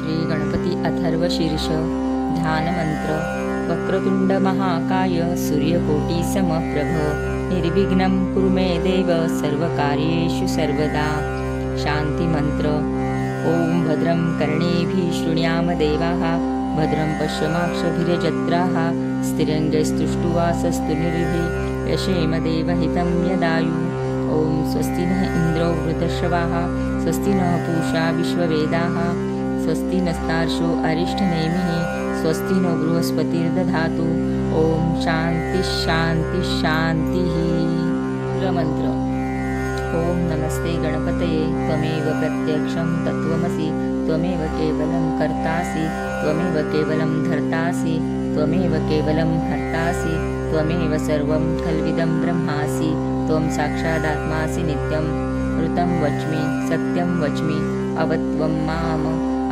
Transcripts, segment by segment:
श्री गणपती अथर्वशीर्ष ध्यानमंत्र। वक्रतुंड महाकाय सूर्यकोटी समप्रभ निर्विघ्नं कुरु मे देव सर्वकार्येषु सर्वदा। शान्तिमन्त्र। ॐ भद्रं कर्णेभिः शृणुयाम देवाः भद्रं पश्यमाक्षभिर्यजत्राः स्थिरैर्यस्तुष्टुवासस्तु निर्भीः यशेम देवहितं यदायुः। ॐ स्वस्ति नः इन्द्रो वृद्धश्रवाः स्वस्ति नः पूषा विश्ववेदाः स्वस्ति नस्तार्क्ष्यो अरिष्टनेमिः स्वस्ति नो बृहस्पतिर्दधातु। ॐ शान्ति शान्ति शान्तिः। मंत्र। ॐ नमस्ते गणपतये त्वमेव प्रत्यक्षं तत्त्वमसि त्वमेव केवलं कर्तासि त्वमेव केवलं धर्तासि त्वमेव केवलं हर्तासि त्वमेव सर्वं खल्विदं ब्रह्मासि त्वं साक्षादात्मासि नित्यं ऋतं वच्मि सत्यं वच्मि अवत्वं माम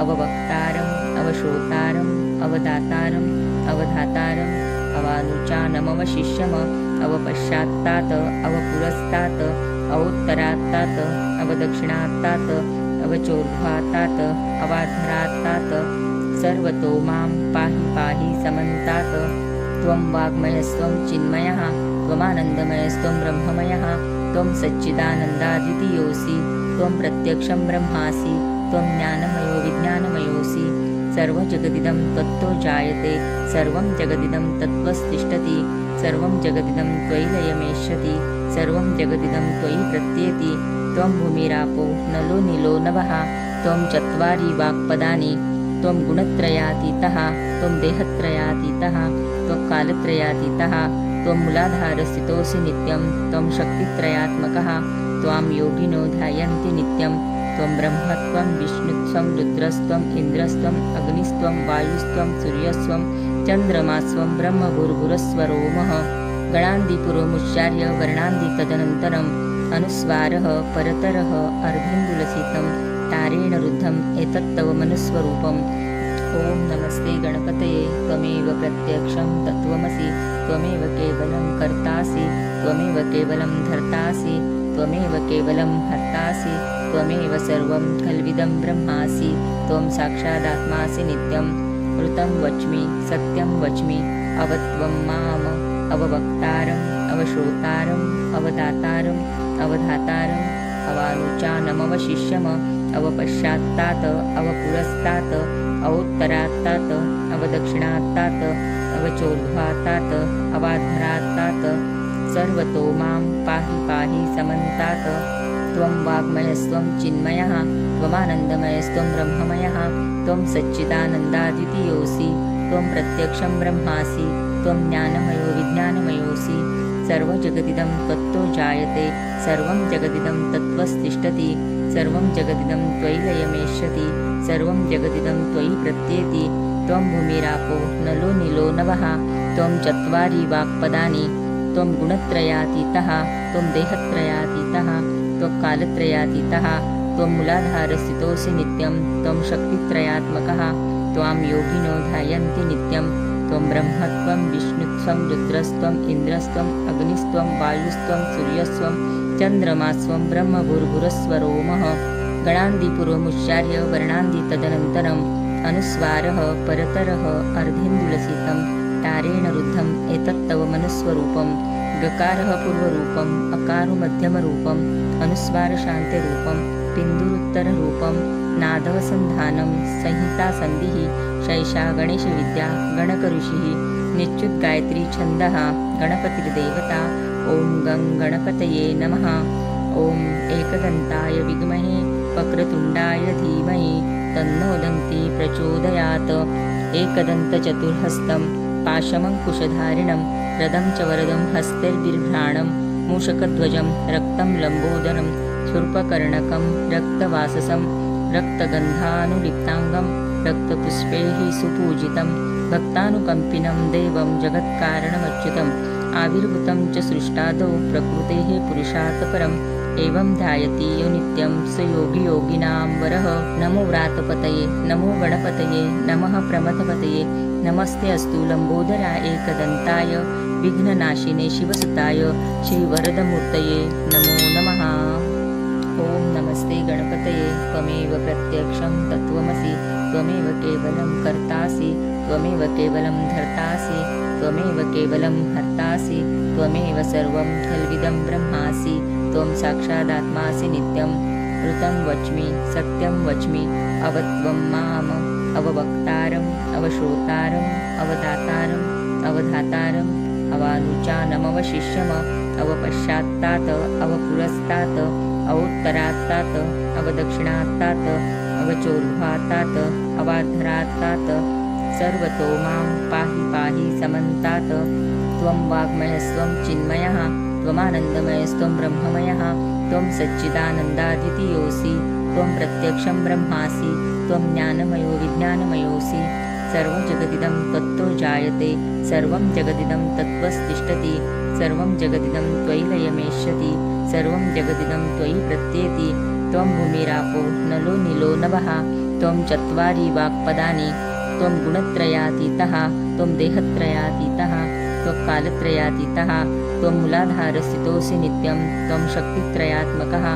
अववक्तारम् अवश्रोतारम् अवदातारम् अवधातारम् अवानुचानमवशिष्यम अवपश्चात्तात् अवपुरस्तात् अवोत्तरात्तात् अवदक्षिणात्तात् अवचोर्ध्वात्तात् अवाधरात्तात् सर्वतो मां पाहि पाहि समन्तात्। त्वं वाग्मयस्त्वं चिन्मयः त्वमानन्दमयस्त्वं ब्रह्ममयः त्वं सच्चिदानन्दाद्वितीयोऽसि त्वं प्रत्यक्षं ब्रह्मासि त्वं ज्ञानमयो विज्ञानमयोऽसि। सर्वजगदिदं त्वत्तो जायते सर्वं जगदिदं तत्त्वस्तिष्ठति सर्वं जगदिदं त्वयि लयमेष्यति सर्वं जगदिदं त्वयि प्रत्येति। त्वं भूमिरापो नलो नीलो नभः त्वं चत्वारि वाक्पदानि त्वं गुणत्रयातीतः त्वं देहत्रयातीतः त्वं कालत्रयातीतः त्वं मूलाधारस्थितोऽसि नित्यं त्वं शक्तित्रयात्मकः त्वां योगिनो ध्यायन्ति नित्यं त्वं ब्रह्मत्वं विष्णुत्वं रुद्रस्त्वं इन्द्रस्त्वं अग्निस्त्वं वायुस्त्वं सूर्यस्त्वं चन्द्रमास्त्वं ब्रह्मभूर्भुवस्वरोमः। गणान्दिपुरमुच्चार्य वर्णान्ति तदनन्तरम् अनुस्वारः परतरः अर्धेन्दुलसितं तारेण रुद्धम् एतत्तव मनुस्वरूपम्। ॐ नमस्ते गणपतये त्वमेव प्रत्यक्षं तत्त्वमसि त्वमेव केवलं कर्तासि त्वमेव केवलं धर्तासि त्वमेव केवलं हर्तासि त्वमेव सर्वं खल्विदं ब्रह्मासि त्वं साक्षादात्मासि नित्यं ऋतं वच्मि सत्यं वच्मि अवत्वं माम अववक्तारम् अवश्रोतारम् अवदातारम् अवधातारम् अवानुचानमवशिष्यम अवपश्चात्तात् अवपुरस्तात् अवोत्तरात्तात् अवदक्षिणात्तात् अवचोर्ध्वात्तात् अवाधरात्तात् सर्वतो मां पाहि पाहि समन्तात्। त्वं वाग्मयस्त्वं चिन्मयः त्वमानन्दमयस्त्वं ब्रह्ममयः त्वं सच्चिदानन्दाद्वितीयोऽसि त्वं प्रत्यक्षं ब्रह्मासि त्वं ज्ञानमयो विज्ञानमयोऽसि। सर्वजगदिदं त्वत्तो जायते सर्वं जगदिदं तत्त्वस्तिष्ठति सर्वं जगदिदं त्वयि लयमेष्यति सर्वं जगदिदं त्वयि प्रत्येति। त्वं भूमिरापो नलो नीलो नभः त्वं चत्वारि वाक्पदानि त्वं गुणत्रयातीतः त्वं देहत्रयातीतः त्वं कालत्रयातीतः त्वं मूलाधारस्थितोऽसि नित्यं त्वं शक्तित्रयात्मकः त्वां योगिनो ध्यायन्ति नित्यं त्वं ब्रह्मत्वं विष्णुत्वं रुद्रस्त्वं इन्द्रस्त्वं अग्निस्त्वं वायुस्त्वं सूर्यस्त्वं चन्द्रमास्त्वं ब्रह्मभूर्भुवस्वरोमः। गणान्दिपुरमुच्चार्य वर्णान्ति तदनन्तरम् अनुस्वारः परतरः अर्धेन्दुलसितं तारेण रुद्धम् एतत्तव मनुस्वरूपम्। गकारः पूर्वरूपम् अकारो मध्यमरूपम् अनुस्वारशान्तिरूपं पिन्दुरुत्तररूपं नादः सन्धानं संहिता सन्धिः शैषा गणेशविद्या गणकऋषिः निच्युतगायत्री छन्दः गणपतिर्देवता। ॐ गं गणपतये नमः। ॐ एकदन्ताय विद्महे वक्रतुण्डाय धीमहि तन्नो दन्ती प्रचोदयात्। एकदन्तचतुर्हस्तं पाशमङ्कुशधारिणं रदं च वरदं हस्तैर्बिभ्राणं मूषकध्वजं रक्तं लम्बोदरं शूर्पकर्णकं रक्तवाससं रक्तगन्धानुलिप्ताङ्गं रक्तपुष्पैः सुपूजितं भक्तानुकम्पिनं देवं जगत्कारणमच्युतम् आविर्भूतं च सृष्टादौ प्रकृतेः पुरुषात् परम् एवं ध्यायति यो नित्यं स योगी योगिनां वरः। नमो व्रातपतये नमो गणपतये नमः प्रमथपतये नमस्ते अस्तु लम्बोदराय एकदन्ताय विघ्ननाशिने शिवसुताय श्रीवरदमूर्तये नमो नमः। ॐ नमस्ते गणपतये त्वमेव प्रत्यक्षं तत्त्वमसि त्वमेव केवलं कर्तासि त्वमेव केवलं धर्तासि त्वमेव केवलं हर्तासि त्वमेव सर्वं खल्विदं ब्रह्मासि त्वं साक्षादात्मासि नित्यं ऋतं वच्मि सत्यं वच्मि अवत्वं माम् अववक्तारम् अवश्रोतारम् अवदातारम् अवधातारम् अवानुचानमवशिष्यम अवपश्चात्तात् अवपुरस्तात् अवोत्तरात्तात् अवदक्षिणात्तात् अवचोर्ध्वात्तात् अवाधरात्तात् सर्वतो मां पाहि पाहि समन्तात् त्वं वाग्मयस्त्वं चिन्मयः त्वमानन्दमयस्त्वं ब्रह्ममयः त्वं सच्चिदानन्दाद्वितीयोऽसि त्वं प्रत्यक्षं ब्रह्मासि त्वं ज्ञानमयो विज्ञानमयोऽसि सर्वं जगदिदं तत्तो जायते सर्वं जगदिदं तत्त्वस्तिष्ठति सर्वं जगदिदं त्वयि लयमेष्यति सर्वं जगदिदं त्वयि प्रत्येति त्वं भूमिरापो नलो नीलो नभः त्वं चत्वारि वाक्पदानि त्वं गुणत्रयातीतः त्वं देहत्रयातीतः त्वं कालत्रयातीतः त्वं मूलाधारस्थितोऽसि नित्यं त्वं शक्तित्रयात्मकः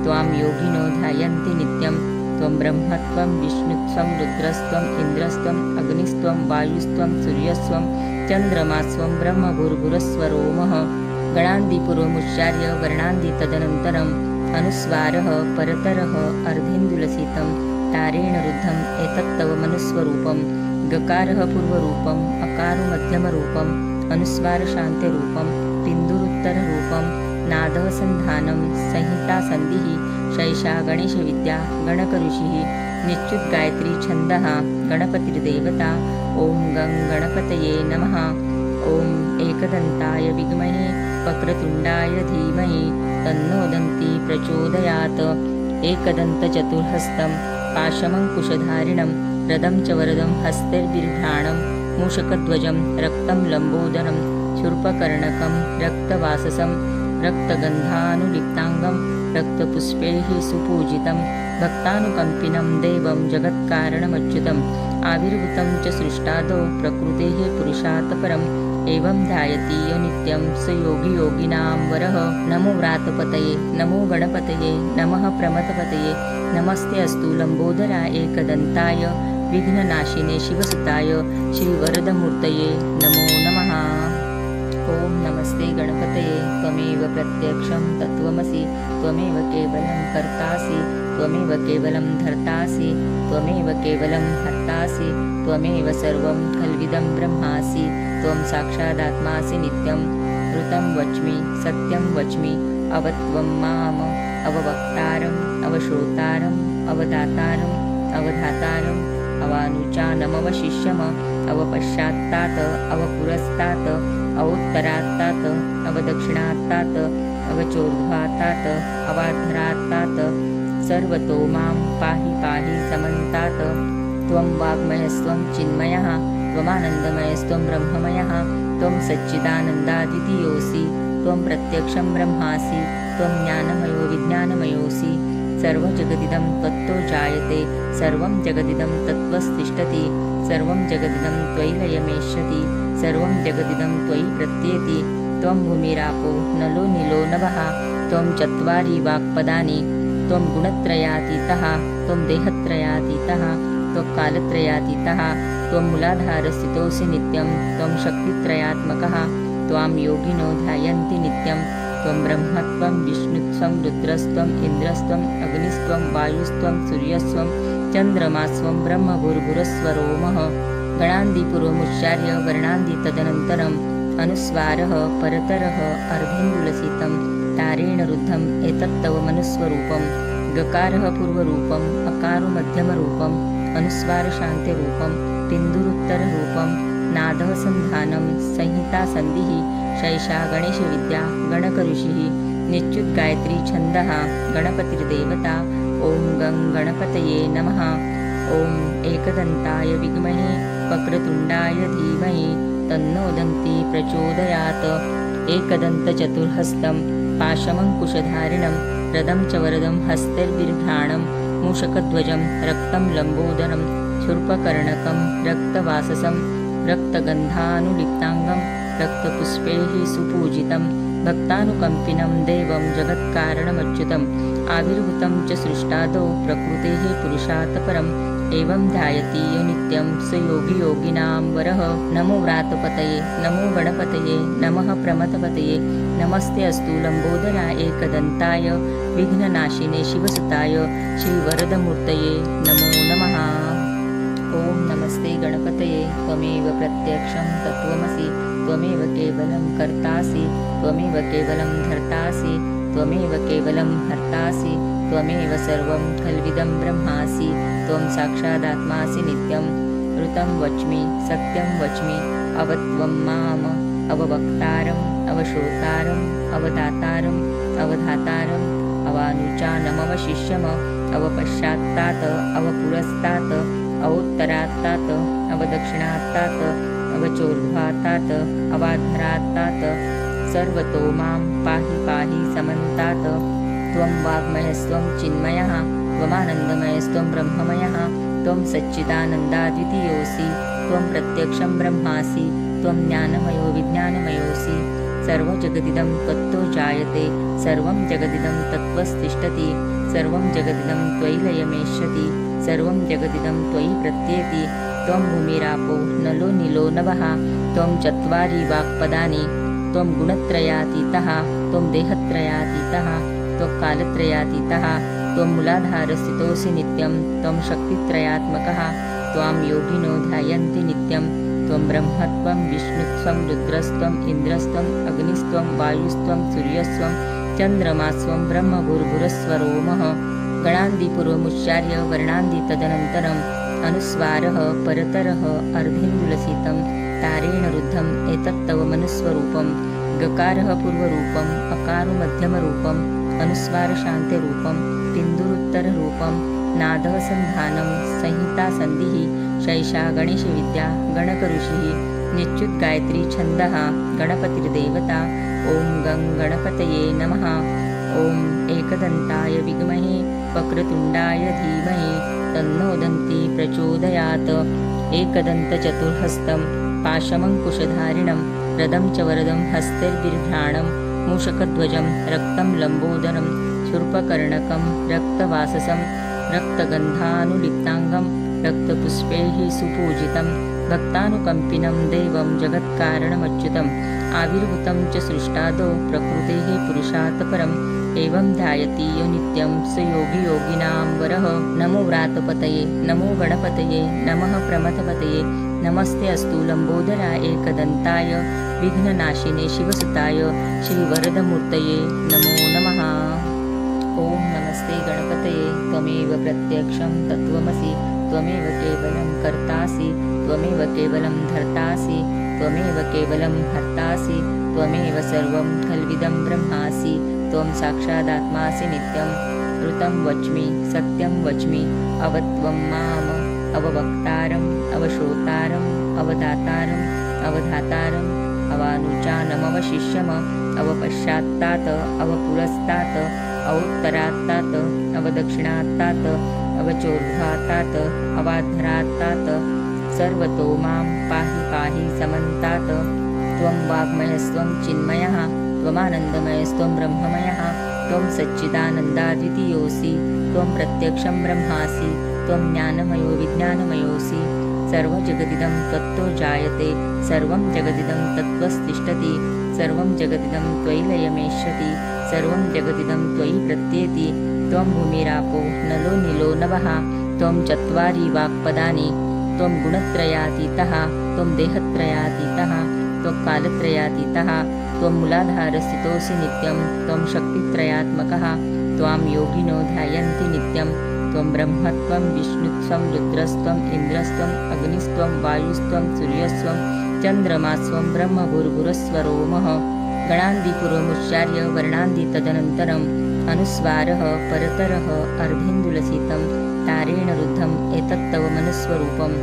त्वां योगिनो ध्यायन्ति नित्यं त्वं ब्रह्मत्वं विष्णुत्वं रुद्रस्त्वम् इन्द्रस्त्वम् अग्निस्त्वं वायुस्त्वं सूर्यस्त्वं चन्द्रमास्त्वं ब्रह्मभूर्भुवस्वरोमः गणान्दिपूर्वमुच्चार्य वर्णान्ति तदनन्तरम् अनुस्वारः परतरः अर्धेन्दुलसितं तारेण रुद्धम् एतत्तव मनुस्वरूपं गकारः पूर्वरूपम् अकारो मध्यमरूपम् अनुस्वारशान्त्यरूपं तिन्दुरुत्तररूपं नादः सन्धानं संहितासन्धिः शैषा गणेशविद्या गणकऋषिः निश्चुद्गायत्री छन्दः गणपतिर्देवता ॐ गं गणपतये नमः ॐ एकदन्ताय विद्महे वक्रतुण्डाय धीमहि तन्नो दन्ती प्रचोदयात् एकदन्तचतुर्हस्तं पाशमङ्कुशधारिणं रदं च वरदं हस्तैर्बिर्भ्राणं मूषकध्वजं रक्तं लम्बोदरं शूर्पकर्णकं रक्तवाससं रक्तगन्धानुलिप्ताङ्गं रक्तपुष्पैः सुपूजितं भक्तानुकम्पिनं देवं जगत्कारणमच्युतम् आविर्भूतं च सृष्टादौ प्रकृतेः पुरुषात् परम् एवं ध्यायति यो नित्यं स योगी योगिनां वरः नमो व्रातपतये नमो गणपतये नमः प्रमथपतये नमस्ते अस्तु लम्बोदराय एकदन्ताय विघ्ननाशिने शिवसुताय श्रीवरदमूर्तये नमो नमः। ॐ नमस्ते गणपतये त्वमेव प्रत्यक्षं तत्त्वमसि त्वमेव केवलं कर्तासि त्वमेव केवलं धर्तासि त्वमेव केवलं हर्तासि त्वमेव सर्वं खल्विदं ब्रह्मासि त्वं साक्षादात्मासि नित्यं ऋतं वच्मि सत्यं वच्मि अवत्वं माम् अववक्तारम् अवश्रोतारम् अवदातारम् अवधातारम् अवानुचानमवशिष्यम अवपश्चात्तात् अवपुरस्तात् अवोत्तरात्तात् अवदक्षिणात्तात् अवचोर्ध्वात्तात् अवाधरात्तात् सर्वतो मां पाहि पाहि समन्तात् त्वं वाग्मयस्त्वं चिन्मयः त्वमानन्दमयस्त्वं ब्रह्ममयः त्वं सच्चिदानन्दाद्वितीयोऽसि त्वं प्रत्यक्षं ब्रह्मासि त्वं ज्ञानमयो विज्ञानमयोऽसि सर्वं जगदिदं तत्तो जायते सर्वं जगदिदं तत्त्वस्तिष्ठति सर्वं जगदिदं त्वयि लयमेष्यति सर्वं जगदिदं त्वयि प्रत्येति त्वं भूमिरापो नलो नीलो नभः त्वं चत्वारि वाक्पदानि त्वं गुणत्रयातीतः त्वं देहत्रयातीतः त्वं कालत्रयातीतः त्वं मूलाधारस्थितोऽसि नित्यं त्वं शक्तित्रयात्मकः त्वां योगिनो ध्यायन्ति नित्यं त्वं ब्रह्मत्वं विष्णुत्वं रुद्रस्त्वम् इन्द्रस्त्वम् अग्निस्त्वं वायुस्त्वं सूर्यस्त्वं चन्द्रमास्त्वं ब्रह्मभूर्भुवस्वरोमः गणान्दिपूर्वमुच्चार्य वर्णान्ति तदनन्तरम् अनुस्वारः परतरः अर्धेन्दुलसितं तारेण रुद्धम् एतत्तव मनुस्वरूपं गकारः पूर्वरूपम् अकारो मध्यमरूपम् अनुस्वारशान्त्यरूपं तिन्दुरुत्तररूपं नादः सन्धानं संहितासन्धिः शैषा गणेशविद्या गणकऋषिः निश्चुद्गायत्री छन्दः गणपतिर्देवता ॐ गं गणपतये नमः ॐ एकदन्ताय विद्महे वक्रतुण्डाय धीमहि तन्नो दन्ती प्रचोदयात् एकदन्तचतुर्हस्तं पाशमङ्कुशधारिणं रदं च वरदं हस्तैर्बिर्भ्राणं मूषकध्वजं रक्तं लम्बोदरं शूर्पकर्णकं रक्तवाससं रक्तगन्धानुलिप्ताङ्गं रक्तपुष्पैः सुपूजितं भक्तानुकम्पिनं देवं जगत्कारणमच्युतम् आविर्भूतं च सृष्टादौ प्रकृतेः पुरुषात् परम् एवं ध्यायति यो नित्यं स योगी योगिनां वरः। नमो व्रातपतये नमो गणपतये नमः प्रमथपतये नमस्ते अस्तु लंबोदराय एकदन्ताय विघ्ननाशिने शिवसुताय श्रीवरदमूर्तये नमो नमः। ओम नमस्ते गणपतये त्वमेव प्रत्यक्षं तत्त्वमसि त्वमेव केवलं कर्तासि त्वमेव केवलं धर्तासि त्वमेव केवलं हर्तासि त्वमेव सर्वं खल्विदं ब्रह्मासि त्वं साक्षादात्मासि नित्यं ऋतं वच्मि सत्यं वच्मि अवत्वं माम अववक्तारम् अवश्रोतारम् अवदातारम् अवधातारम् अवानुचानमवशिष्यम अवपश्चात्तात् अवपुरस्तात् अवोत्तरात्तात् अवदक्षिणात्तात् अवचोर्ध्वात्तात् अवाधरात्तात् सर्वतो मां पाहि पाहि समन्तात्। त्वं वाग्मयस्त्वं चिन्मयः त्वमानन्दमयस्त्वं ब्रह्ममयः त्वं सच्चिदानन्दाद्वितीयोऽसि त्वं प्रत्यक्षं ब्रह्मासि त्वं ज्ञानमयो विज्ञानमयोऽसि। सर्वजगदिदं त्वत्तो जायते सर्वं जगदिदं तत्त्वस्तिष्ठति सर्वं जगदिदं त्वयि लयमेष्यति सर्वं जगदिदं त्वयि प्रत्येति। त्वं भूमिरापो नलो नीलो नभः त्वं चत्वारि वाक्पदानि त्वं गुणत्रयातीतः त्वं देहत्रयातीतः त्वं कालत्रयातीतः त्वं मूलाधारस्थितोऽसि नित्यं त्वं शक्तित्रयात्मकः त्वां योगिनो ध्यायन्ति नित्यं त्वं ब्रह्मत्वं विष्णुत्वं रुद्रस्त्वम् इन्द्रस्त्वम् अग्निस्त्वं वायुस्त्वं सूर्यस्त्वं चन्द्रमास्त्वं ब्रह्मभूर्भुवस्वरोमः। गणान्दिपूर्वमुच्चार्य वर्णान्ति तदनन्तरम् अनुस्वारः परतरः अर्धेन्दुलसितं तारेण रुद्धम् एतत्तव मनुस्वरूपं। गकारः पूर्वरूपम् अकारो मध्यमरूपम् अनुस्वारशान्तिरूपं तिन्दुरुत्तररूपं नादः सन्धानं संहिता सन्धिः शैषा गणेशविद्या गणकऋषिः निच्युद्गायत्री छन्दः गणपतिर्देवता। ॐ गं गणपतये नमः। ॐ एकदन्ताय विद्महे वक्रतुण्डाय धीमहि तन्नो दन्ती प्रचोदयात्। एकदन्तचतुर्हस्तं पाशमङ्कुशधारिणं रदं च वरदं हस्तैर्बिभ्राणं मूषकध्वजं रक्तं लम्बोदरं शूर्पकर्णकं रक्तवाससं रक्तगन्धानुलिप्ताङ्गं रक्तपुष्पैः सुपूजितं भक्तानुकम्पिनं देवं जगत्कारणमच्युतम् आविर्भूतं च सृष्टादौ प्रकृतेः पुरुषात् परम् एवं ध्यायति यो नित्यं स योगी योगिनां वरः। नमो व्रातपतये नमो गणपतये नमः प्रमथपतये नमस्ते अस्तु लंबोदराय एकदन्ताय विघ्ननाशिने शिवसुताय श्रीवरदमूर्तये नमो नमः। ओम नमस्ते गणपतये त्वमेव प्रत्यक्षं तत्त्वमसि त्वमेव केवलं कर्तासि त्वमेव केवलं धर्तासि त्वमेव केवलं हर्तासि त्वमेव सर्वं खल्विदं ब्रह्मासि त्वं साक्षादात्मासि नित्यं ऋतं वच्मि सत्यं वच्मि अवत्वं माम अववक्तारम् अवश्रोतारम् अवदातारम् अवधातारम् अवानुचानमवशिष्यम अवपश्चात्तात् अवपुरस्तात् अवोत्तरात्तात् अवदक्षिणात्तात् अवचोर्ध्वात्तात् अवाधरात्तात् सर्वतो मां पाहि पाहि समन्तात्। त्वं वाग्मयस्त्वं चिन्मयः त्वमानन्दमयस्त्वं ब्रह्ममयः त्वं सच्चिदानन्दाद्वितीयोऽसि त्वं प्रत्यक्षं ब्रह्मासि त्वं ज्ञानमयो विज्ञानमयोऽसि। सर्वजगदिदं त्वत्तो जायते सर्वं जगदिदं तत्त्वस्तिष्ठति सर्वं जगदिदं त्वयि लयमेष्यति सर्वं जगदिदं त्वयि प्रत्येति। त्वं भूमिरापो नलो नीलो नभः त्वं चत्वारि वाक्पदानि त्वं गुणत्रयातीतः त्वं देहत्रयातीतः त्वं कालत्रयातीतः त्वं मूलाधारस्थितोऽसि नित्यं त्वं शक्तित्रयात्मकः त्वां योगिनो ध्यायन्ति नित्यं त्वं ब्रह्मत्वं विष्णुत्वं रुद्रस्त्वम् इन्द्रस्त्वम् अग्निस्त्वं वायुस्त्वं सूर्यस्त्वं चन्द्रमास्त्वं ब्रह्मभूर्भुवस्वरोमः। गणान्दिपूर्वमुच्चार्य वर्णान्ति तदनन्तरम् अनुस्वारः परतरः अर्धेन्दुलसितं तारेण रुद्धम् एतत्तव मनुस्वरूपं।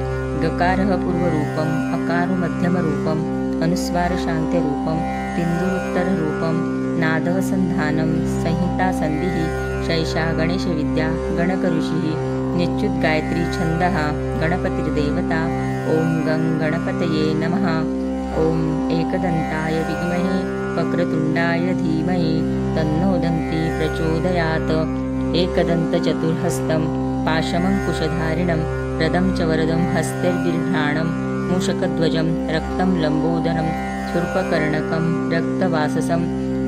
गकारः पूर्वरूपम् अकारो मध्यमरूपम् अनुस्वारशान्तिरूपं तिन्दुरुत्तररूपं नादः सन्धानं संहिता सन्धिः शैषा गणेशविद्या गणकऋषिः निच्युद्गायत्री छन्दः गणपतिर्देवता। ॐ गं गणपतये नमः। ॐ एकदन्ताय विद्महे वक्रतुण्डाय धीमहि तन्नो दन्ती प्रचोदयात्। एकदन्तचतुर्हस्तं पाशमङ्कुशधारिणं रदं च वरदं हस्तैर्बिभ्राणं मूषकध्वजं रक्तं लम्बोदरं शूर्पकर्णकं रक्तवाससं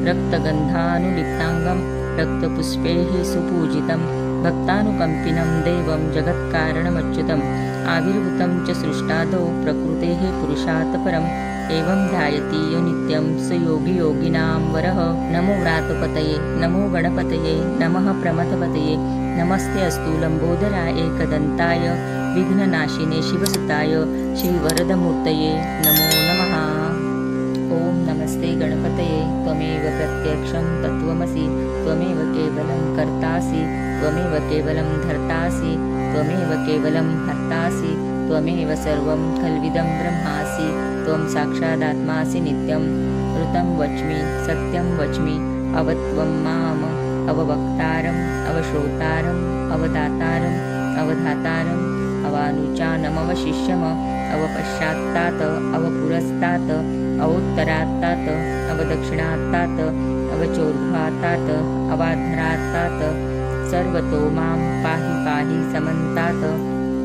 रक्तगन्धानुलिप्ताङ्गं रक्तपुष्पैः सुपूजितं भक्तानुकम्पिनं देवं जगत्कारणमच्युतम् आविर्भूतं च सृष्टादौ प्रकृतेः पुरुषात् परम् एवं ध्यायति यो नित्यं स योगी योगिनां वरः। नमो व्रातपतये नमो गणपतये नमः प्रमथपतये नमस्ते अस्तु लम्बोदराय एकदन्ताय विघ्ननाशिने शिवसुताय श्रीवरदमूर्तये नमो नमः। ॐ नमस्ते गणपतये त्वमेव प्रत्यक्षं तत्त्वमसि त्वमेव केवलं कर्तासि त्वमेव केवलं धर्तासि त्वमेव केवलं हर्तासि त्वमेव सर्वं खल्विदं ब्रह्मासि त्वं साक्षादात्मासि नित्यं ऋतं वच्मि सत्यं वच्मि अवत्वं माम् अववक्तारम् अवश्रोतारम् अवदातारम् अवधातारम् अवानुचानमवशिष्यम् अवपश्चात्तात् अवपुरस्तात् अवोत्तरात्तात् अवदक्षिणात्तात् अवचोर्ध्वात्तात् अवाधरात्तात् सर्वतो मां पाहि पाहि समन्तात्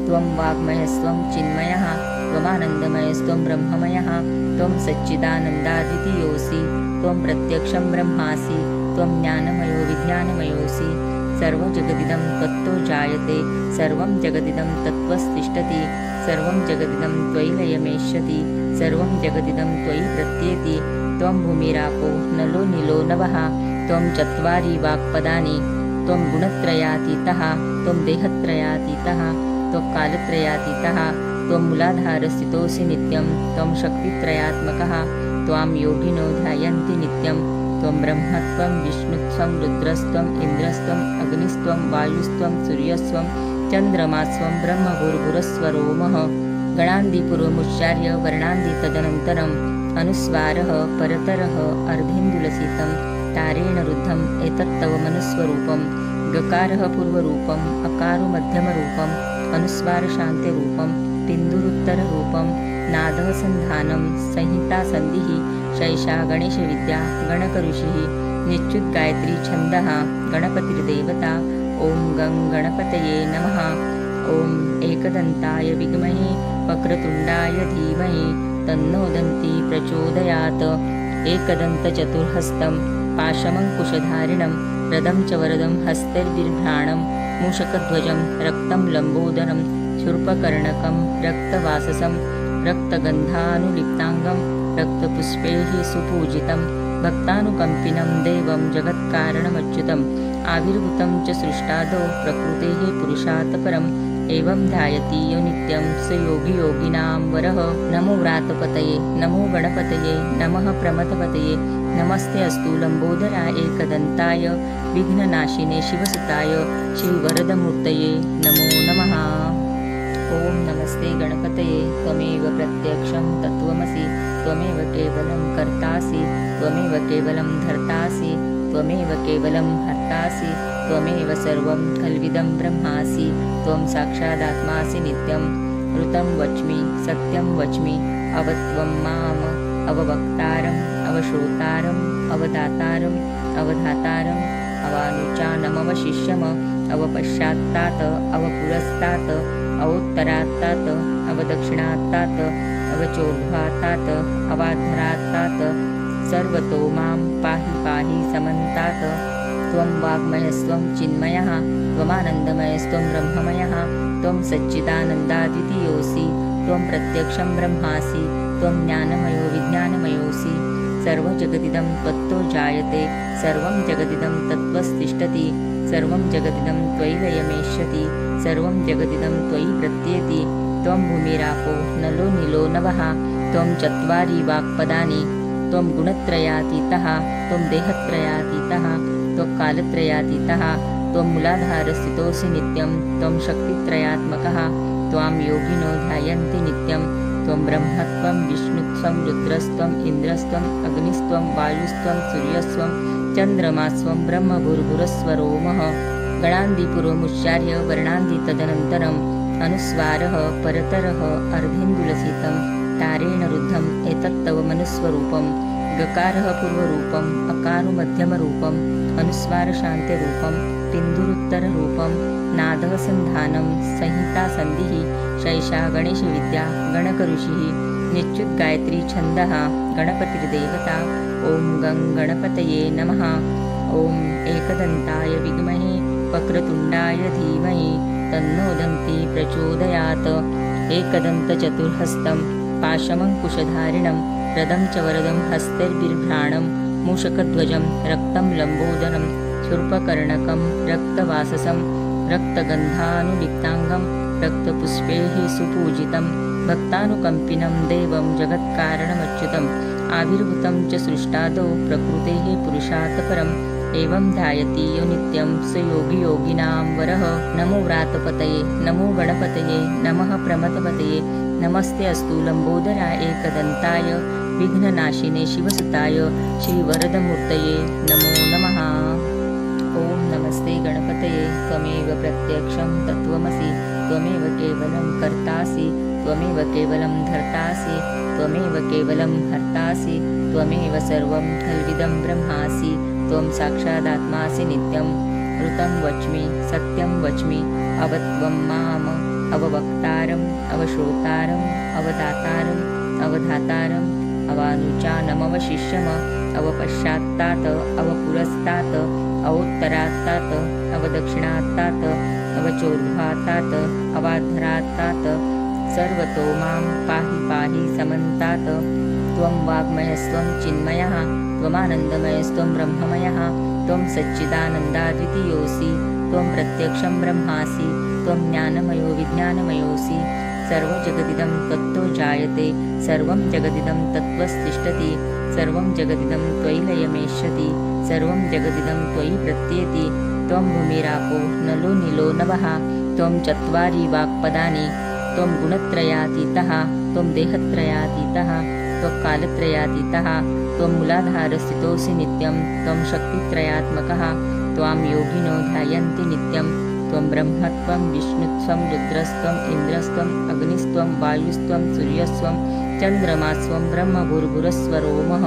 त्वं वाग्मयस्त्वं चिन्मयः त्वमानन्दमयस्त्वं ब्रह्ममयः त्वं सच्चिदानन्दादितीयोऽसि त्वं प्रत्यक्षं ब्रह्मासि त्वं ज्ञानमयो विज्ञानमयोऽसि सर्वजगदिदं त्वत्तो जायते सर्वं जगदिदं तत्त्वस्तिष्ठति सर्वं जगदिदं त्वयि लयमेष्यति सर्वं जगदिदं त्वयि प्रत्येति त्वं भूमिरापो नलो नीलो नभः त्वं चत्वारि वाक्पदानि त्वं गुणत्रयातीतः त्वं देहत्रयातीतः त्वं कालत्रयातीतः त्वं मूलाधारस्थितोऽसि नित्यं त्वं शक्तित्रयात्मकः त्वां योगिनो ध्यायन्ति नित्यं त्वं ब्रह्मत्वं विष्णुत्वं रुद्रस्त्वं इन्द्रस्त्वं अग्निस्त्वं वायुस्त्वं सूर्यस्त्वं चन्द्रमास्त्वं ब्रह्मभूर्भुवस्वरोमः गणान्दिपूर्वमुच्चार्य वर्णान्ति तदनन्तरम् अनुस्वारः परतरः अर्धेन्दुलसितं तारेण रुद्धम् एतत्तव मनुस्वरूपं गकारः पूर्वरूपम् अकारो मध्यमरूपम् अनुस्वारशान्तिरूपं बिन्दुरुत्तररूपं नादः सन्धानं संहितासन्धिः शैषा गणेशविद्या गणकऋषिः निच्युद्गायत्री छन्दः गणपतिर्देवता ॐ गं गणपतये नमः। ॐ एकदन्ताय विद्महे वक्रतुण्डाय धीमहि तन्नो दन्ती प्रचोदयात् एकदन्तचतुर्हस्तं पाशमङ्कुशधारिणं रदं च वरदं हस्तैर्बिभ्राणं मूषकध्वजं रक्तं लम्बोदरं शूर्पकर्णकं रक्तवाससं रक्तगन्धानुलिप्ताङ्गं रक्तपुष्पैः सुपूजितं भक्तानुकम्पिनं देवं जगत्कारणमच्युतम् आविर्भूतं च सृष्टादौ प्रकृतेः पुरुषात् परम् एवं ध्यायति यो नित्यं स योगी योगिनां वरः। नमो व्रातपतये नमो गणपतये नमः प्रमथपतये नमस्ते अस्तु लम्बोदराय एकदन्ताय विघ्ननाशिने शिवसुताय श्रीवरदमूर्तये नमो नमः। ॐ नमस्ते गणपतये त्वमेव प्रत्यक्षं तत्त्वमसि त्वमेव केवलं कर्तासि त्वमेव केवलं धर्तासि त्वमेव केवलं हर्तासि त्वमेव सर्वं खल्विदं ब्रह्मासि त्वं साक्षादात्मासि नित्यं ऋतं वच्मि सत्यं वच्मि अवत्वं माम् अववक्तारम् अवश्रोतारम् अवदातारम् अवधातारम् अवानुचानमवशिष्यम् अवपश्चात्तात् अवपुरस्तात् अवोत्तरात्तात् अवदक्षिणात्तात् अवचोर्ध्वात्तात् अवाधरात्तात् सर्वतो मां पाहि पाहि समन्तात् त्वं वाग्मयस्त्वं चिन्मयः त्वमानन्दमयस्त्वं ब्रह्ममयः त्वं सच्चिदानन्दादितीयोऽसि त्वं प्रत्यक्षं ब्रह्मासि त्वं ज्ञानमयो विज्ञानमयोऽसि सर्वजगदिदं त्वत्तो जायते सर्वं जगदिदं तत्त्वस्तिष्ठति सर्वं जगदिदं त्वयि लयमेष्यति सर्वं जगदिदं त्वयि प्रत्येति त्वं भूमिरापो नलो नीलो नभः त्वं चत्वारि वाक्पदानि त्वं गुणत्रयातीतः त्वं देहत्रयातीतः त्वं कालत्रयातीतः त्वं मूलाधारस्थितोऽसि नित्यं त्वं शक्तित्रयात्मकः त्वां योगिनो ध्यायन्ति नित्यं त्वं ब्रह्मत्वं विष्णुत्वं रुद्रस्त्वं इन्द्रस्त्वं अग्निस्त्वं वायुस्त्वं सूर्यस्त्वं चन्द्रमास्त्वं ब्रह्मभूर्भुवस्वरोमः गणान्दिपूर्वमुच्चार्य वर्णान्ति तदनन्तरम् अनुस्वारः परतरः अर्धेन्दुलसितं तारेण रुद्धम् एतत्तव मनुस्वरूपं गकारः पूर्वरूपम् अकारो मध्यमरूपम् अनुस्वारशान्तिरूपं बिन्दुरुत्तररूपं नादः सन्धानं संहिता सन्धिः शैषा गणेशविद्या गणकऋषिः निच्युद्गायत्री छन्दः गणपतिर्देवता ॐ गं गणपतये नमः। ॐ एकदन्ताय विद्महे वक्रतुण्डाय धीमहि तन्नो दन्ती प्रचोदयात्। एकदन्तचतुर्हस्तं पाशमङ्कुशधारिणं रदं च वरदं हस्तैर्बिभ्राणं मूषकध्वजं रक्तं लम्बोदरं शूर्पकर्णकं रक्तवाससं रक्तगन्धानुलिप्ताङ्गं रक्तपुष्पैः सुपूजितं भक्तानुकम्पिनं देवं जगत्कारणमच्युतम् आविर्भूतं च सृष्टादौ प्रकृतेः पुरुषात् परम् एवं ध्यायति यो नित्यं स योगी योगिनां वरः। नमो व्रातपतये नमो गणपतये नमः प्रमथपतये नमस्ते अस्तु लम्बोदराय एकदन्ताय विघ्ननाशिने शिवसुताय श्रीवरदमूर्तये नमो नमः। ॐ नमस्ते गणपतये त्वमेव प्रत्यक्षं तत्त्वमसि त्वमेव केवलं कर्तासि त्वमेव केवलं धर्तासि त्वमेव केवलं हर्तासि त्वमेव सर्वं खल्विदं ब्रह्मासि त्वं साक्षादात्मासि नित्यं ऋतं वच्मि सत्यं वच्मि अवत्वं माम् अववक्तारम् अवश्रोतारम् अवदातारम् अवधातारम् अवानुचानमवशिष्यम् अवपश्चात्तात् अवपुरस्तात् अवोत्तरात्तात् अवदक्षिणात्तात् अवचोर्ध्वात्तात् अवाधरात्तात् सर्वतो मां पाहि पाहि समन्तात्। त्वं वाग्मयस्त्वं चिन्मयः त्वमानन्दमयस्त्वं ब्रह्ममयः त्वं सच्चिदानन्दाद्वितीयोऽसि त्वं प्रत्यक्षं ब्रह्मासि त्वं ज्ञानमयो विज्ञानमयोऽसि सर्वजगदिदं तत्तो जायते सर्वं जगदिदं तत्त्वस्तिष्ठति सर्वं जगदिदं त्वयि लयमेष्यति सर्वं जगदिदं त्वयि प्रत्येति त्वं भूमिरापो नलो नीलो नभः त्वं चत्वारि वाक्पदानि त्वं गुणत्रयातीतः त्वं देहत्रयातीतः त्वं कालत्रयातीतः त्वं मूलाधारस्थितोऽसि नित्यं त्वं शक्तित्रयात्मकः त्वां योगिनो ध्यायन्ति नित्यं त्वं ब्रह्मत्वं विष्णुत्वं रुद्रस्त्वम् इन्द्रस्त्वम् अग्निस्त्वं वायुस्त्वं सूर्यस्त्वं चन्द्रमास्त्वं ब्रह्मभूर्भुवस्वरोमः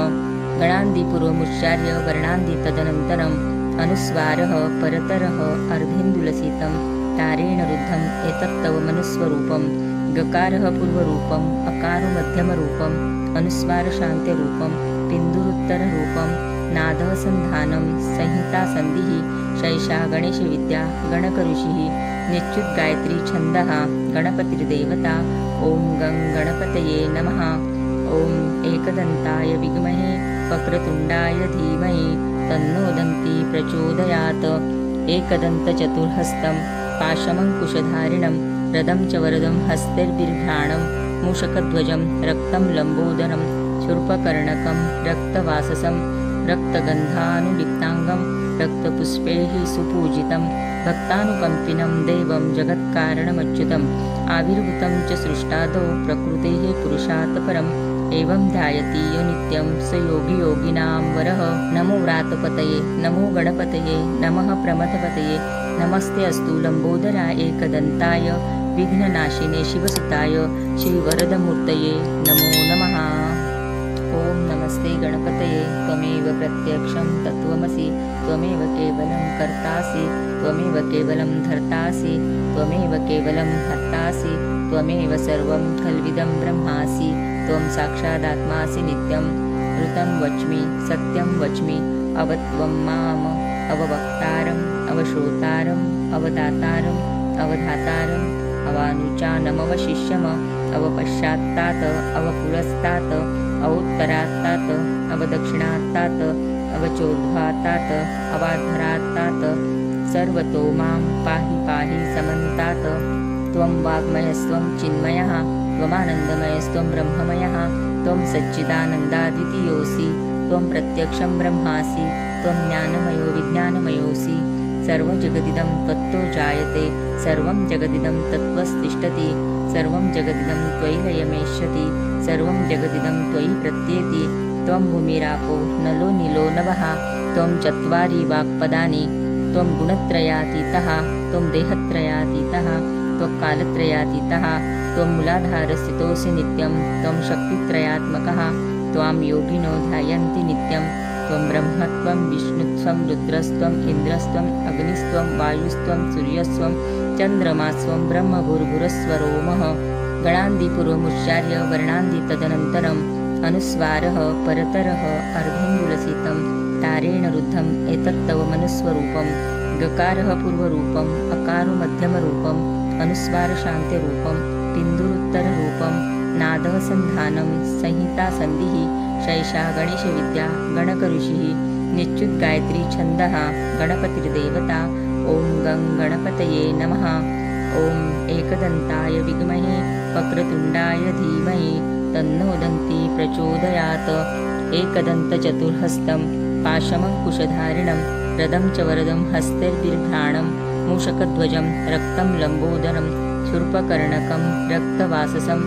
गणान्धिपूर्वमुच्चार्य वर्णान्धि तदनन्तरम् अनुस्वारः परतरः अर्धेन्दुलसितं तारेण रुद्धम् एतत्तव मनुस्वरूपं गकारः पूर्वरूपम् अकारो मध्यमरूपम् अनुस्वारशान्त्यरूपं बिन्दुरुत्तररूपं नादः सन्धानं संहिता सन्धिः शैषा गणेशविद्या गणकऋषिः निच्युद्गायत्री छन्दः गणपतिर्देवता ॐ गं गणपतये नमः। ॐ एकदन्ताय विद्महे वक्रतुण्डाय धीमहि तन्नो दन्ती प्रचोदयात्। एकदन्तचतुर्हस्तं पाशमङ्कुशधारिणं रदं च वरदं हस्तैर्बिभ्राणं मूषकध्वजं रक्तं लम्बोदरं शूर्पकर्णकं रक्तवाससं रक्तगन्धानुलिप्ताङ्गं रक्तपुष्पैः सुपूजितं भक्तानुकम्पिनं देवं जगत्कारणमच्युतम् आविर्भूतं च सृष्टादौ प्रकृतेः पुरुषात् परम् एवं ध्यायति यो नित्यं स योगी योगिनां वरः। नमो व्रातपतये नमो गणपतये नमः प्रमथपतये नमस्ते अस्तु लम्बोदराय एकदन्ताय विघ्ननाशिने शिवसुताय श्रीवरदमूर्तये नमो नमः। ॐ नमस्ते गणपतये त्वमेव प्रत्यक्षं तत्त्वमसि त्वमेव केवलं कर्तासि त्वमेव केवलं धर्तासि त्वमेव केवलं हर्तासि त्वमेव सर्वं खल्विदं ब्रह्मासि त्वं साक्षादात्मासि नित्यं ऋतं वच्मि सत्यं वच्मि अवत्वं माम् अववक्तारम् अवश्रोतारम् अवदातारम् अवधातारम् अवानुचानमवशिष्यम् अवपश्चात्तात् अवपुरस्तात् अवोत्तरात्तात् अवदक्षिणात्तात् अवचोर्ध्वात्तात् अवाधरात्तात् सर्वतो मां पाहि पाहि समन्तात्। त्वं वाग्मयस्त्वं चिन्मयः त्वमानन्दमयस्त्वं ब्रह्ममयः त्वं सच्चिदानन्दाद्वितीयोऽसि त्वं प्रत्यक्षं ब्रह्मासि त्वं ज्ञानमयो विज्ञानमयोऽसि सर्वजगदिदं त्वत्तो जायते सर्वं जगदिदं तत्त्वस्तिष्ठति सर्वं जगदिदं त्वयि लयमेष्यति सर्वं जगदिदं त्वयि प्रत्येति त्वं भूमिरापो नलो नीलो नभः त्वं चत्वारि वाक्पदानि त्वं गुणत्रयातीतः त्वं देहत्रयातीतः त्वं कालत्रयातीतः त्वं मूलाधारस्थितोऽसि नित्यं त्वं शक्तित्रयात्मकः त्वां योगिनो ध्यायन्ति नित्यं त्वं ब्रह्मत्वं विष्णुत्वं रुद्रस्त्वं इंद्रस्त्वं अग्निस्त्वं वायुस्त्वं सूर्यस्त्वं चन्द्रमास्त्वं ब्रह्मभूर्भुवस्वरोमः गणान्धिपूर्वमुच्चार्य वर्णान्धि तदनन्तरम् अनुस्वारः परतरः अर्धेन्दुलसितं तारेण रुद्धम् एतत्तव मनुस्वरूपं गकारः पूर्वरूपम् अकारो मध्यमरूपम् अनुस्वारशान्त्यरूपं पिन्दुरुत्तररूपं नादः सन्धानं संहिता सन्धिः शैषा गणेशविद्या गणकऋषिः निच्युद्गायत्री छन्दः गणपतिर्देवता ॐ गं गणपतये नमः। ॐ एकदन्ताय विद्महे वक्रतुण्डाय धीमहि तन्नो दन्ती प्रचोदयात्। एकदन्तचतुर्हस्तं पाशमङ्कुशधारिणं रदं च वरदं हस्तैर्बिभ्राणं मूषकध्वजं रक्तं लम्बोदरं शूर्पकर्णकं रक्तवाससं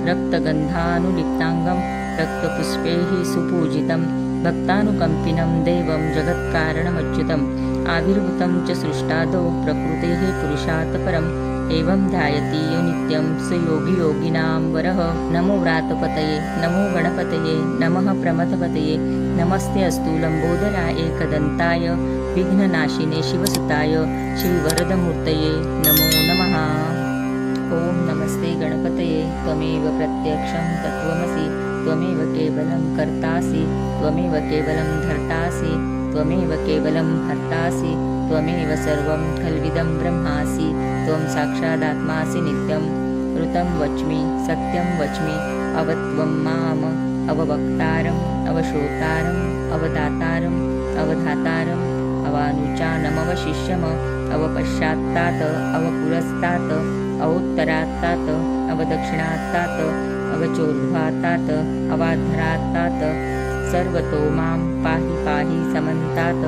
रक्तगन्धानुलिप्ताङ्गं रक्तपुष्पैः सुपूजितं भक्तानुकम्पिनं देवं जगत्कारणमच्युतम् आविर्भूतं च सृष्टादौ प्रकृतेः पुरुषात् परम् एवं ध्यायति यो नित्यं स योगी योगिनां वरः। नमो व्रातपतये नमो गणपतये नमः प्रमथपतये नमस्ते अस्तु लम्बोदराय एकदन्ताय विघ्ननाशिने शिवसुताय श्रीवरदमूर्तये नमो नमः। ॐ नमस्ते गणपतये त्वमेव प्रत्यक्षं तत्त्वमसि त्वमेव केवलं कर्तासि त्वमेव केवलं धर्तासि त्वमेव केवलं हर्तासि त्वमेव सर्वं खल्विदं ब्रह्मासि त्वं साक्षादात्मासि नित्यं ऋतं वच्मि सत्यं वच्मि अवत्वं माम् अववक्तारम् अवश्रोतारम् अवदातारम् अवधातारम् अवानुचानमवशिष्यम् अवपश्चात्तात् अवपुरस्तात् अवोत्तरात्तात् अवदक्षिणात्तात् अवचोर्ध्वात्तात् अवाधरात्तात् सर्वतो मां पाहि पाहि समन्तात्।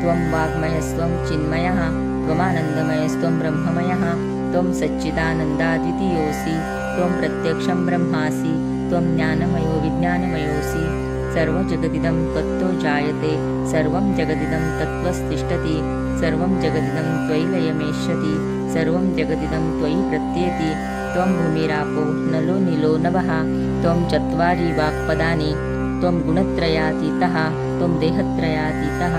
त्वं वाग्मयस्त्वं चिन्मयः त्वमानन्दमयस्त्वं ब्रह्ममयः त्वं सच्चिदानन्दाद्वितीयोऽसि त्वं प्रत्यक्षं ब्रह्मासि त्वं ज्ञानमयो विज्ञानमयोऽसि सर्वजगदिदं त्वत्तो जायते सर्वं जगदिदं तत्त्वस्तिष्ठति सर्वं जगदिदं त्वयि लयमेष्यति सर्वं जगदिदं त्वयि प्रत्येति त्वं भूमिरापो नलो नीलो नभः त्वं चत्वारि वाक्पदानि त्वं गुणत्रयातीतः त्वं देहत्रयातीतः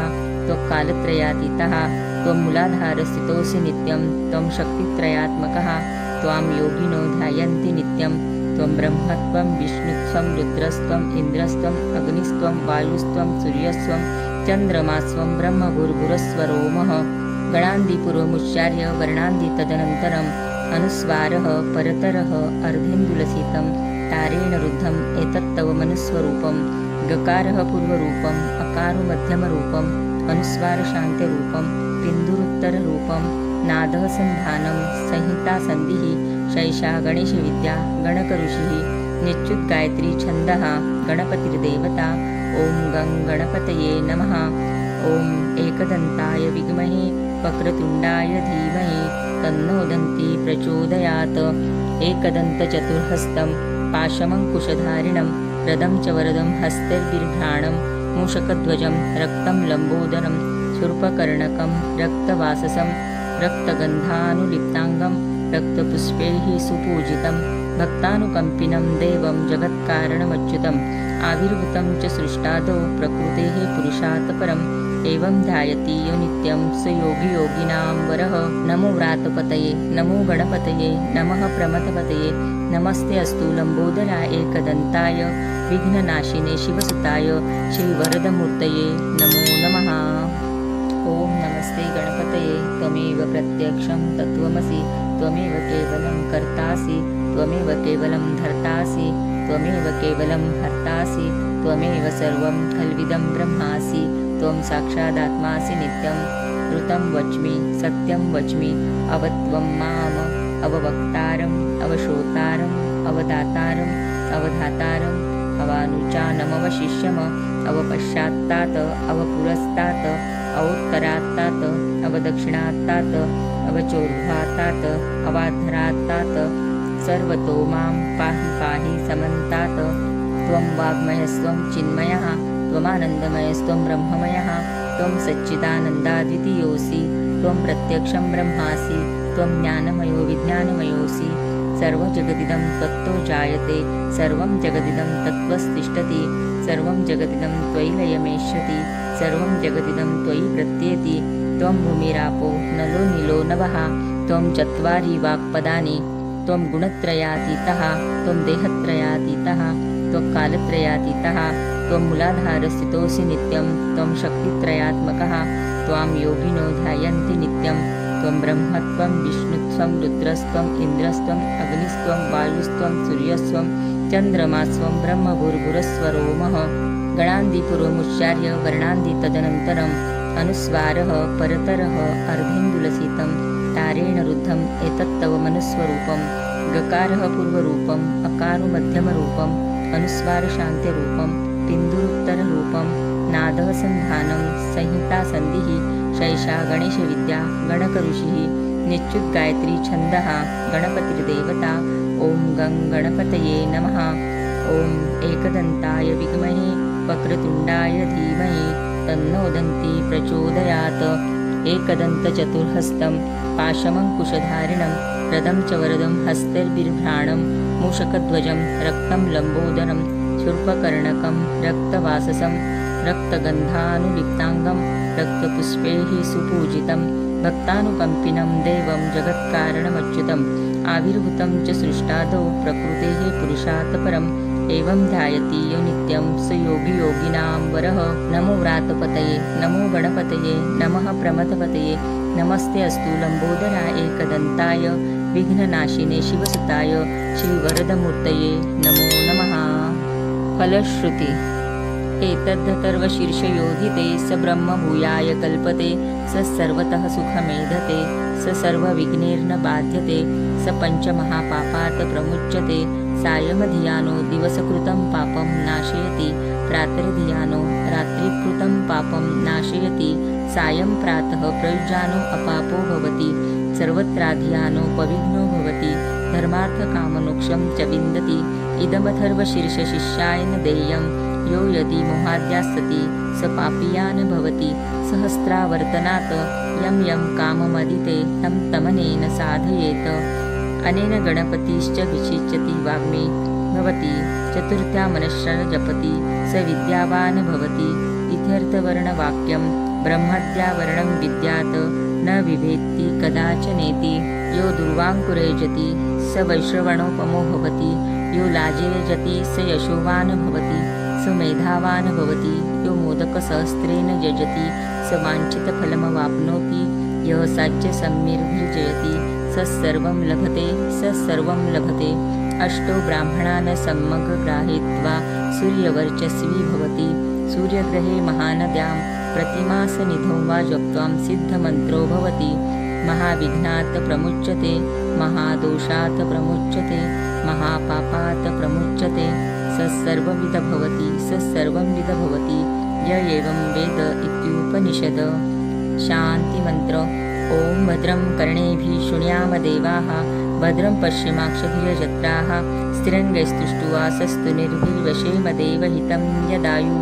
त्वं कालत्रयातीतः त्वं मूलाधारस्थितोऽसि नित्यं त्वं शक्तित्रयात्मकः त्वां योगिनो ध्यायन्ति नित्यं त्वं ब्रह्मत्वं विष्णुत्वं रुद्रस्त्वं इंद्रस्त्वं अग्निस्त्वं वायुस्त्वं सूर्यस्त्वं चन्द्रमास्त्वं ब्रह्मभूर्भुवस्वरोमः गणान्धिपूर्वमुच्चार्य वर्णान्धि तदनन्तरम् अनुस्वारः परतरः अर्धेन्दुलसितं तारेण रुद्धम् एतत्तव मनुस्वरूपं गकारः पूर्वरूपम् अकारो मध्यमरूपम् अनुस्वारशान्त्यरूपं पिन्दुरुत्तररूपं नादः सन्धानं संहिता सन्धिः शैषा गणेशविद्या गणकऋषिः निच्युद्गायत्री छन्दः गणपतिर्देवता ॐ गं गणपतये नमः। ॐ एकदन्ताय विद्महे वक्रतुण्डाय धीमहि तन्नो दन्ती प्रचोदयात्। एकदन्तचतुर्हस्तं पाशमङ्कुशधारिणं रदं च वरदं हस्तैर्बिभ्राणं मूषकध्वजं रक्तं लम्बोदरं शूर्पकर्णकं रक्तवाससं रक्तगन्धानुलिप्ताङ्गं रक्तपुष्पैः सुपूजितं भक्तानुकम्पिनं देवं जगत्कारणमच्युतम् आविर्भूतं च सृष्टादौ प्रकृतेः पुरुषात् परम् एवं ध्यायति यो नित्यं स योगी योगिनां वरः। नमो व्रातपतये नमो गणपतये नमः प्रमथपतये नमस्ते अस्तु लम्बोदराय एकदन्ताय विघ्ननाशिने शिवसुताय श्रीवरदमूर्तये नमो नमः। ॐ नमस्ते गणपतये त्वमेव प्रत्यक्षं तत्त्वमसि त्वमेव केवलं कर्तासि त्वमेव केवलं धर्तासि त्वमेव केवलं हर्तासि त्वमेव सर्वं खल्विदं ब्रह्मासि त्वं साक्षादात्मासि नित्यं ऋतं वच्मि सत्यं वच्मि अवत्वं माम् अववक्तारम् अवश्रोतारम् अवदातारम् अवधातारम् अवानुचानमवशिष्यम् अवपश्चात्तात् अवपुरस्तात् अवोत्तरात्तात् अवदक्षिणात्तात् अवचोर्ध्वात्तात् अवाधरात्तात् सर्वतो मां पाहि पाहि समन्तात्। त्वं वाग्मयस्त्वं चिन्मयः त्वमानन्दमयस्त्वं ब्रह्ममयः त्वं सच्चिदानन्दाद्वितीयोऽसि त्वं प्रत्यक्षं ब्रह्मासि त्वं ज्ञानमयो विज्ञानमयोऽसि सर्वजगदिदं तत्तो जायते सर्वं जगदिदं तत्त्वस्तिष्ठति सर्वं जगदिदं त्वयि लयमेष्यति सर्वं जगदिदं त्वयि प्रत्येति त्वं भूमिरापो नलो नीलो नभः त्वं चत्वारि वाक्पदानि त्वं गुणत्रयातीतः त्वं देहत्रयातीतः त्वं कालत्रयातीतः त्वं मूलाधारस्थितोऽसि नित्यं त्वं शक्तित्रयात्मकः त्वां योगिनो ध्यायन्ति नित्यं त्वं ब्रह्मत्वं विष्णुत्वं रुद्रस्त्वम् इन्द्रस्त्वम् अग्निस्त्वं वायुस्त्वं सूर्यस्त्वं चन्द्रमास्त्वं ब्रह्मभूर्भुवस्वरोमः गणान्धिपुरोमुच्चार्य वर्णान्धि तदनन्तरम् अनुस्वारः परतरः अर्धेन्दुलसितं तारेण रुद्धम् एतत्तव मनुस्वरूपं गकारः पूर्वरूपम् अकारो मध्यमरूपम् अनुस्वारशान्त्यरूपं तिन्दुरुत्तररूपं नादः सन्धानं संहितासन्धिः शैषा गणेशविद्या गणकऋषिः निच्युद्गायत्री छन्दः गणपतिर्देवता ॐ गं गणपतये नमः ॐ एकदन्ताय विद्महे वक्रतुण्डाय धीमहि तन्नो दन्ती प्रचोदयात् एकदन्तचतुर्हस्तं पाशमङ्कुशधारिणं रदं च वरदं हस्तैर्बिभ्राणं मूषकध्वजं रक्तं लम्बोदरं शूर्पकर्णकं रक्तवाससं रक्तगन्धानुलिप्ताङ्गं रक्तपुष्पैः सुपूजितं भक्तानुकम्पिनं देवं जगत्कारणमच्युतम् आविर्भूतं च सृष्टादौ प्रकृतेः पुरुषात् परम् एवं ध्यायति यो नित्यं स योगी योगिनां वरः नमो व्रातपतये नमो गणपतये नमः प्रमथपतये नमस्ते अस्तु लम्बोदराय एकदन्ताय विघ्ननाशिने शिवसुताय श्रीवरदमूर्तये नमो नमः। फलश्रुति एतद्धतर्वशीर्षयोधिते स ब्रह्मभूयाय कल्पते स सर्वतः सुखमेधते स सर्वविघ्नैर्न बाध्यते स पञ्चमहापापात् प्रमुच्यते सायमधियानो दिवसकृतं पापं नाशयति प्रातर्धियानो रात्रिकृतं पापं नाशयति सायं प्रातः प्रयुज्यानो अपापो भवति सर्वत्राधियानो पविघ्नो भवति धर्मार्थकाममोक्षं च विन्दति इदमथर्वशीर्षशिष्याय न देयं यो यदि मोहाद्यास्तति स पापीयान् भवति सहस्रावर्तनात् यं यं काममदिते तं तमनेन साधयेत अनेन गणपतिश्च विशिच्यति वाग्मी भवति चतुर्थ्या मनश्च जपति स विद्यावान् भवति इत्यर्थवर्णवाक्यं ब्रह्मद्यावर्णं विद्यात् न विभेत्ति कदाचनेति यो दुर्वाङ्कुरेजति स वैश्रवणोपमो भवति यो लाजेजति स यशोवान् भवति स मेधावान् भवति यो मोदकसहस्रेण यजति स वाञ्छितफलमवाप्नोति यः साज्यसम्यग्भिर्जयति स सर्वं लभते स सर्वं लभते अष्टो ब्राह्मणान् सम्यग्ग्राहीत्वा सूर्यवर्चस्वी भवति सूर्यग्रहे महानद्यां प्रतिमासनिधौ वा जप्त्वां सिद्धमन्त्रो भवति महाविघ्नात् प्रमुच्यते महादोषात् प्रमुच्यते महापापात् प्रमुच्यते स सर्वविद भवति स सर्वंविद भवति य एवं वेद इत्युपनिषद। शान्तिमन्त्र ॐ भद्रं कर्णेभिः शृणुयामदेवाः भद्रं पश्येमाक्षभिर्यजत्राः स्थिरैर्यस्तुष्टुवासस्तु निर्भीर्यशेमदेवहितं यदायु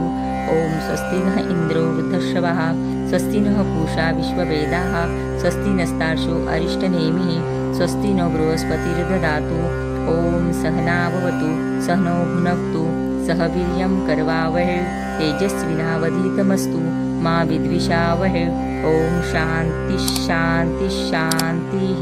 ॐ स्वस्ति नः इन्द्रो वृद्धश्रवः स्वस्ति नः पूषा विश्ववेदाः स्वस्ति नस्तार्क्ष्यो अरिष्टनेमिः स्वस्ति नो बृहस्पतिर्ददातु ॐ सहना भवतु सहनौ भुनक्तु सह वीर्यं करवावहै तेजस्विनावधीतमस्तु मा विद्विषावहै ॐ शान्तिः शान्तिः शान्तिः।